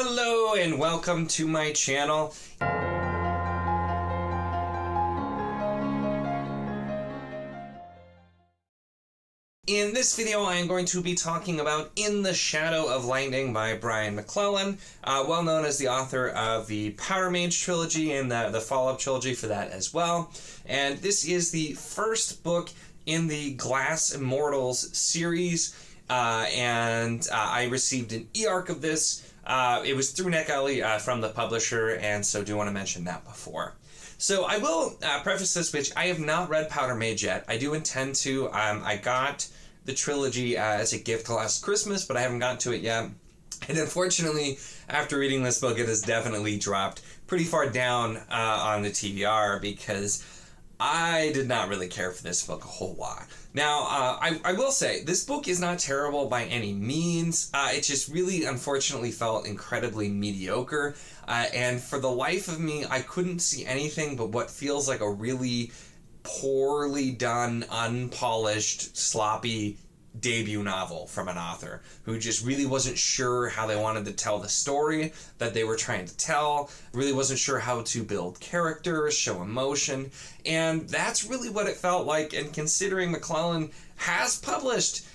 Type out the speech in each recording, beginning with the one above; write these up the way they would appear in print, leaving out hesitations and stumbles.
Hello and welcome to my channel. In this video, I am going to be talking about In the Shadow of Lightning by Brian McClellan, well known as the author of the Power Mage trilogy and the follow-up trilogy for that as well. And this is the first book in the Glass Immortals series, and I received an eARC of this. It was through NetGalley from the publisher, and so do want to mention that before. So I will preface this, which I have not read Powder Mage yet. I do intend to. I got the trilogy as a gift last Christmas, but I haven't gotten to it yet. And unfortunately, after reading this book, it has definitely dropped pretty far down on the TBR because I did not really care for this book a whole lot. Now, I will say, this book is not terrible by any means. It just really, unfortunately, felt incredibly mediocre. And for the life of me, I couldn't see anything but what feels like a really poorly done, unpolished, sloppy debut novel from an author who just really wasn't sure how they wanted to tell the story that they were trying to tell, really wasn't sure how to build characters, show emotion, and that's really what it felt like. And considering McClellan has published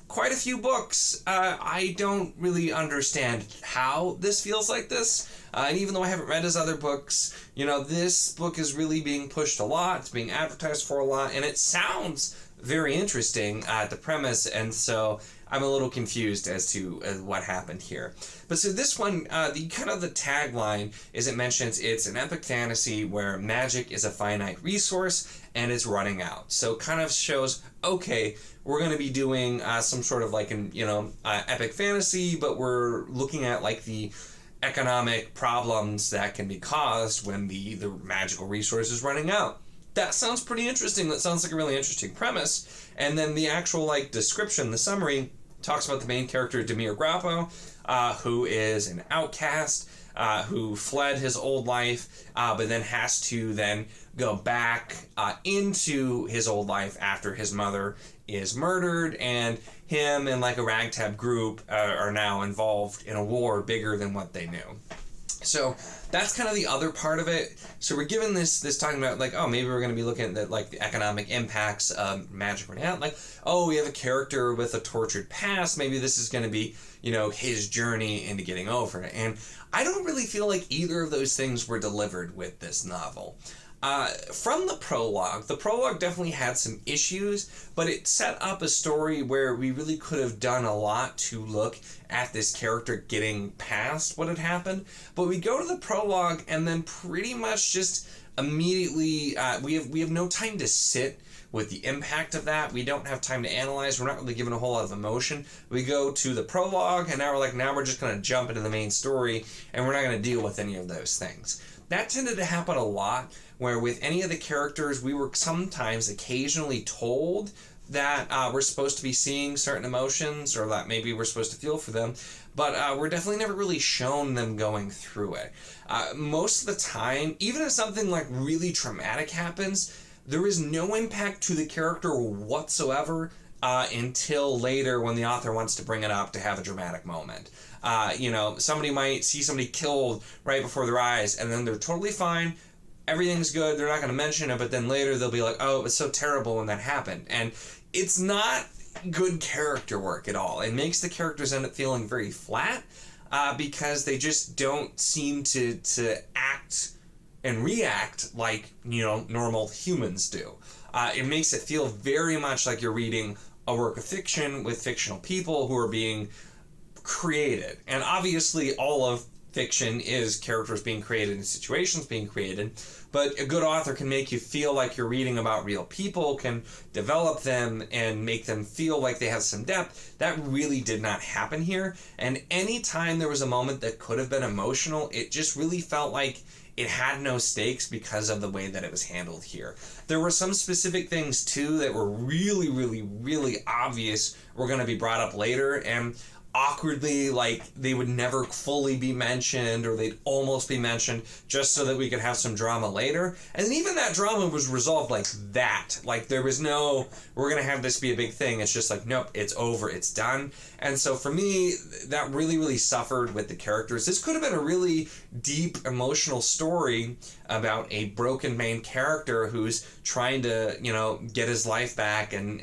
quite a few books, I don't really understand how this feels like this. And even though I haven't read his other books, you know, this book is really being pushed a lot, it's being advertised for a lot, and it sounds very interesting, the premise, and so I'm a little confused as to what happened here. But so this one, the tagline is, it mentions it's an epic fantasy where magic is a finite resource and it's running out. So kind of shows, okay, we're going to be doing some sort of like an, epic fantasy, but we're looking at like the economic problems that can be caused when the magical resource is running out. That sounds pretty interesting. That sounds like a really interesting premise. And then the actual description, the summary, talks about the main character, Demir Grappo, who is an outcast, who fled his old life, but then has to then go back into his old life after his mother is murdered, and him and a ragtag group are now involved in a war bigger than what they knew. So that's kind of the other part of it. So we're given this talking about maybe we're going to be looking at the economic impacts of magic running out. We have a character with a tortured past. Maybe this is going to be, his journey into getting over it. And I don't really feel like either of those things were delivered with this novel. From the prologue definitely had some issues, but it set up a story where we really could have done a lot to look at this character getting past what had happened. But we go to the prologue and then pretty much just immediately, we have no time to sit with the impact of that. We don't have time to analyze. We're not really given a whole lot of emotion. We go to the prologue and now we're just going to jump into the main story and we're not going to deal with any of those things. That tended to happen a lot, where with any of the characters, we were sometimes occasionally told that we're supposed to be seeing certain emotions or that maybe we're supposed to feel for them, but we're definitely never really shown them going through it. Most of the time, even if something really traumatic happens, there is no impact to the character whatsoever until later when the author wants to bring it up to have a dramatic moment. Somebody might see somebody killed right before their eyes and then they're totally fine. Everything's good. They're not going to mention it, but then later they'll be like, oh, it was so terrible when that happened. And it's not good character work at all. It makes the characters end up feeling very flat because they just don't seem to act and react like, normal humans do. It makes it feel very much like you're reading a work of fiction with fictional people who are being created. And obviously all of fiction is characters being created and situations being created, but a good author can make you feel like you're reading about real people, can develop them and make them feel like they have some depth. That really did not happen here. And anytime there was a moment that could have been emotional, it just really felt like it had no stakes because of the way that it was handled here. There were some specific things too that were really, really, really obvious were going to be brought up later, and awkwardly, they would never fully be mentioned, or they'd almost be mentioned just so that we could have some drama later. And even that drama was resolved like that. There was no, we're going to have this be a big thing. It's just nope, it's over, it's done. And so for me, that really, really suffered with the characters. This could have been a really deep emotional story about a broken main character who's trying to, get his life back and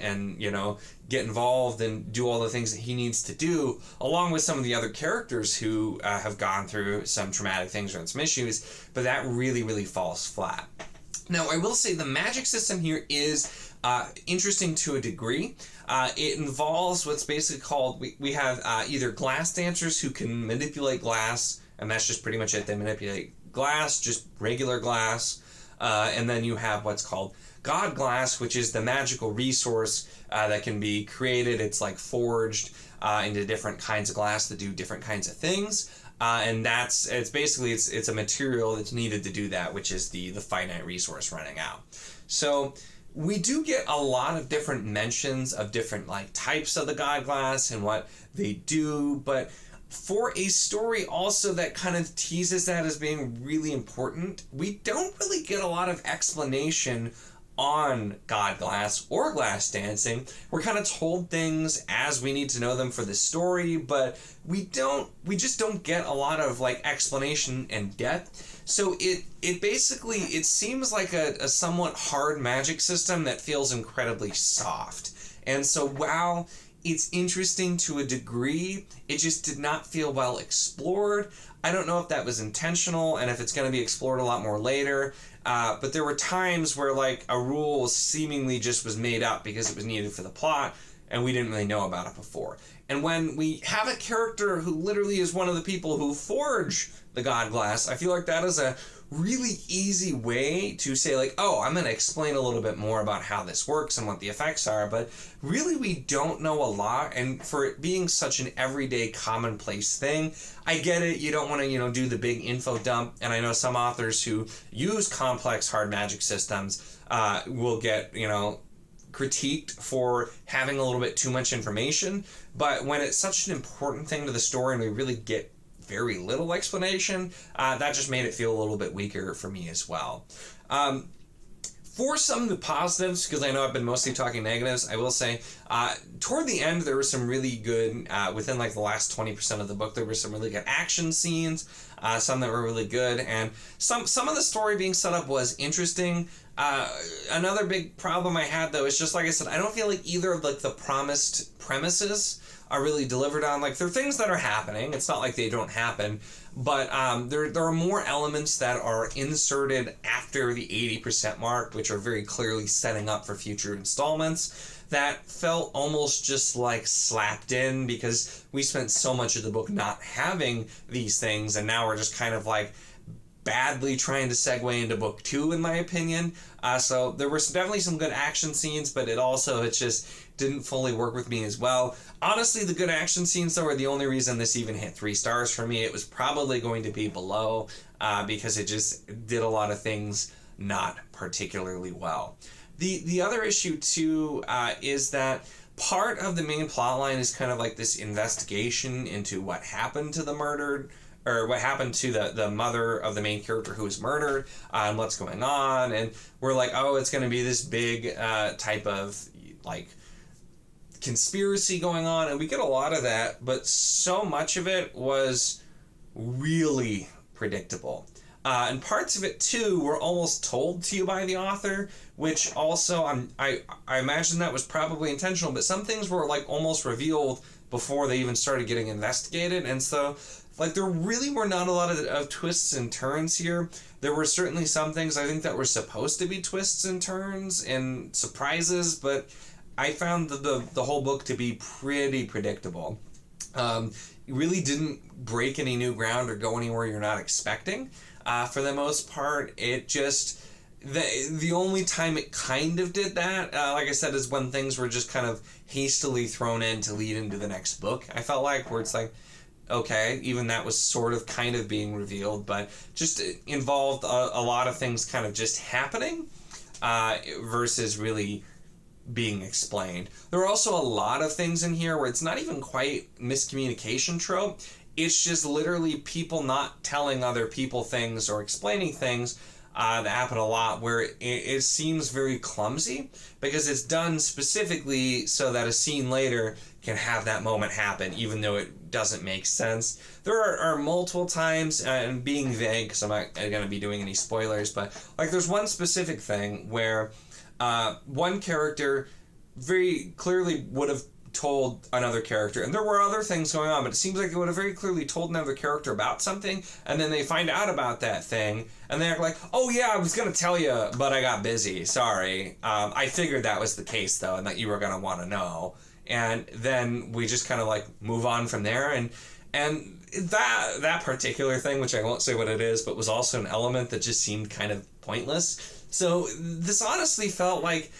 get involved and do all the things that he needs to do, along with some of the other characters who have gone through some traumatic things or some issues, but that really, really falls flat. Now, I will say the magic system here is interesting to a degree. It involves what's basically called, we have either glass dancers who can manipulate glass, and that's just pretty much it. They manipulate glass, just regular glass, and then you have what's called God glass, which is the magical resource that can be created. It's like forged into different kinds of glass that do different kinds of things. And it's a material that's needed to do that, which is the finite resource running out. So we do get a lot of different mentions of different types of the God glass and what they do, but for a story also that kind of teases that as being really important, we don't really get a lot of explanation on God glass or glass dancing. We're kind of told things as we need to know them for the story, but we just don't get a lot of explanation and depth. So it basically seems like a somewhat hard magic system that feels incredibly soft. And so while it's interesting to a degree, it just did not feel well explored. I don't know if that was intentional and if it's going to be explored a lot more later. But there were times where a rule seemingly just was made up because it was needed for the plot, and we didn't really know about it before. And when we have a character who literally is one of the people who forge the God glass, I feel like that is a really easy way to say I'm going to explain a little bit more about how this works and what the effects are, but really we don't know a lot. And for it being such an everyday commonplace thing, I get it. You don't want to, do the big info dump. And I know some authors who use complex hard magic systems will get, critiqued for having a little bit too much information. But when it's such an important thing to the story and we really get very little explanation, that just made it feel a little bit weaker for me as well. For some of the positives, because I know I've been mostly talking negatives, I will say toward the end there were some really good, within the last 20% of the book, there were some really good action scenes, some that were really good, and some of the story being set up was interesting. Another big problem I had though is just like I said, I don't feel like either of the promised premises are really delivered on. There are things that are happening. It's not like they don't happen, but there are more elements that are inserted after the 80% mark, which are very clearly setting up for future installments, that felt almost just slapped in because we spent so much of the book not having these things, and now we're just kind of badly trying to segue into book 2, in my opinion. So there were definitely some good action scenes, but it just didn't fully work with me as well. Honestly, the good action scenes though are the only reason this even hit 3 stars for me. It was probably going to be below because it just did a lot of things not particularly well. The other issue too is that part of the main plot line is kind of this investigation into what happened to the murdered, or what happened to the mother of the main character who was murdered, and what's going on. And we're it's going to be this big type of conspiracy going on, and we get a lot of that, but so much of it was really predictable. And parts of it too were almost told to you by the author, which also I imagine that was probably intentional, but some things were almost revealed before they even started getting investigated. And so there really were not a lot of twists and turns here. There were certainly some things I think that were supposed to be twists and turns and surprises, but I found the whole book to be pretty predictable. It really didn't break any new ground or go anywhere you're not expecting. For the most part, it just... The only time it kind of did that, like I said, is when things were just kind of hastily thrown in to lead into the next book. I felt where it's okay, even that was sort of kind of being revealed, but just involved a lot of things kind of just happening versus really being explained. There are also a lot of things in here where it's not even quite miscommunication trope. It's just literally people not telling other people things or explaining things that happen a lot, where it seems very clumsy because it's done specifically so that a scene later can have that moment happen, even though it doesn't make sense. There are multiple times, and being vague, because I'm not going to be doing any spoilers, but like there's one specific thing where one character very clearly would have told another character, and there were other things going on, but it seems like they would have very clearly told another character about something, and then they find out about that thing, and they're like, oh yeah, I was going to tell you, but I got busy, sorry. I figured that was the case, though, and that you were going to want to know. And then we just kind of like move on from there, and that particular thing, which I won't say what it is, but was also an element that just seemed kind of pointless. So this honestly felt like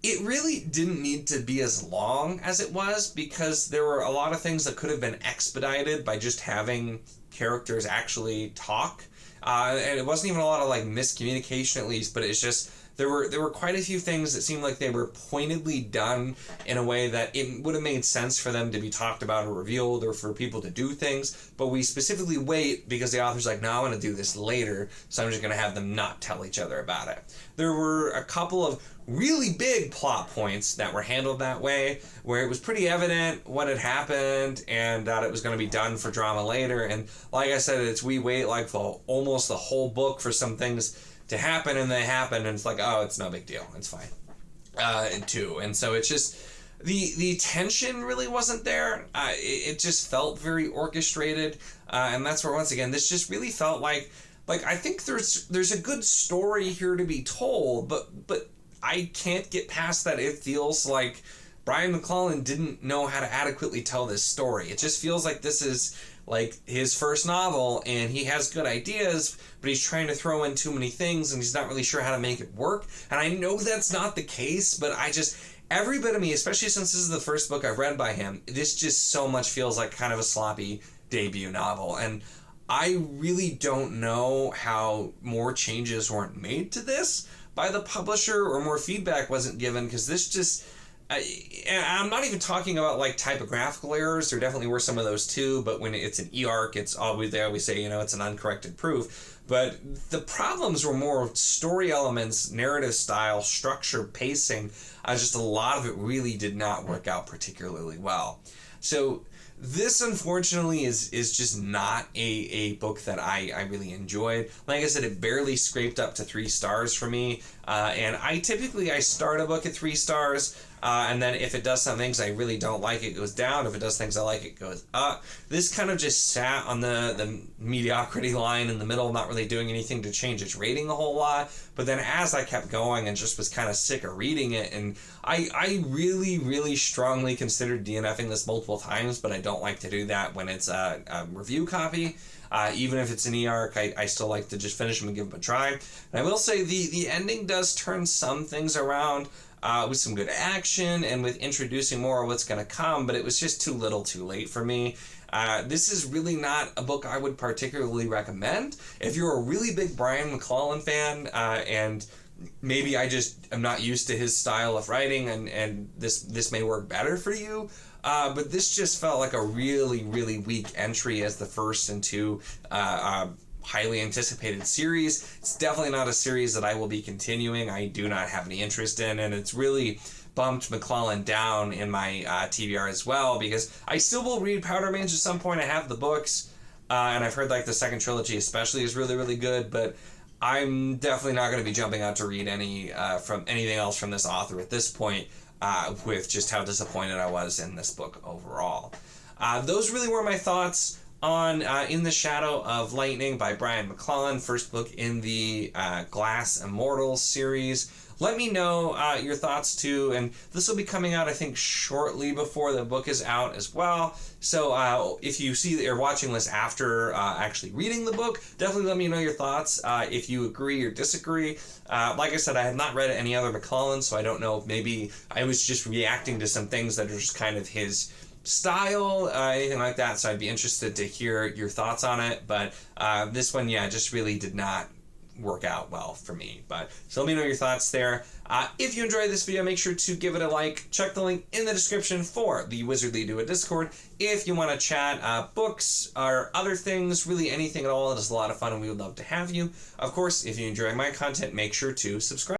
it really didn't need to be as long as it was, because there were a lot of things that could have been expedited by just having characters actually talk. And it wasn't even a lot of like miscommunication, at least, but it's just there were quite a few things that seemed like they were pointedly done in a way that it would have made sense for them to be talked about or revealed, or for people to do things, but we specifically wait because the author's like, no, I want to do this later, so I'm just going to have them not tell each other about it. There were a couple of really big plot points that were handled that way, where it was pretty evident what had happened and that it was going to be done for drama later. And like I said, we wait like for almost the whole book for some things to happen, and they happen, and it's like, oh, it's no big deal, it's fine. And so it's just the tension really wasn't there. It just felt very orchestrated, and that's where, once again, this just really felt like I think there's a good story here to be told, but I can't get past that. It feels like Brian McClellan didn't know how to adequately tell this story. It just feels like this is like his first novel, and he has good ideas, but he's trying to throw in too many things, and he's not really sure how to make it work. And I know that's not the case, but every bit of me, especially since this is the first book I've read by him, this just so much feels like kind of a sloppy debut novel. And I really don't know how more changes weren't made to this by the publisher, or more feedback wasn't given, because this just... and I'm not even talking about like typographical errors. There definitely were some of those too, but when it's an eARC, they always say, it's an uncorrected proof. But the problems were more story elements, narrative style, structure, pacing. Just a lot of it really did not work out particularly well. So this, unfortunately, is just not a book that I really enjoyed. Like I said, it barely scraped up to 3 stars for me. And I start a book at 3 stars. And then if it does some things I really don't like, it goes down. If it does things I like, it goes up. This kind of just sat on the mediocrity line in the middle, not really doing anything to change its rating a whole lot. But then as I kept going and just was kind of sick of reading it, and I really, really strongly considered DNFing this multiple times, but I don't like to do that when it's a review copy. Even if it's an eARC, I still like to just finish them and give them a try. And I will say the ending does turn some things around, with some good action and with introducing more of what's going to come, but it was just too little too late for me. This is really not a book I would particularly recommend. If you're a really big Brian McClellan fan, and maybe I just am not used to his style of writing, and this may work better for you, but this just felt like a really, really weak entry as the first into highly anticipated series. It's definitely not a series that I will be continuing. I do not have any interest in, and it's really bumped McClellan down in my TBR as well, because I still will read Powder Mage at some point. I have the books, and I've heard like the second trilogy especially is really, really good, but I'm definitely not going to be jumping out to read from anything else from this author at this point, with just how disappointed I was in this book overall. Those really were my thoughts on In the Shadow of Lightning by Brian McClellan, first book in the Glass Immortals series. Let me know your thoughts too, and this will be coming out, I think, shortly before the book is out as well. So if you see that you're watching this after actually reading the book, definitely let me know your thoughts if you agree or disagree. Like I said, I have not read any other McClellan, so I don't know if maybe I was just reacting to some things that are just kind of his style, anything like that, so I'd be interested to hear your thoughts on it. But this one, just really did not work out well for me. But so let me know your thoughts there. If you enjoyed this video, make sure to give it a like. Check the link in the description for the Wizardly Do It Discord if you want to chat books or other things, really anything at all. It is a lot of fun, and we would love to have you. Of course, if you enjoy my content, make sure to subscribe.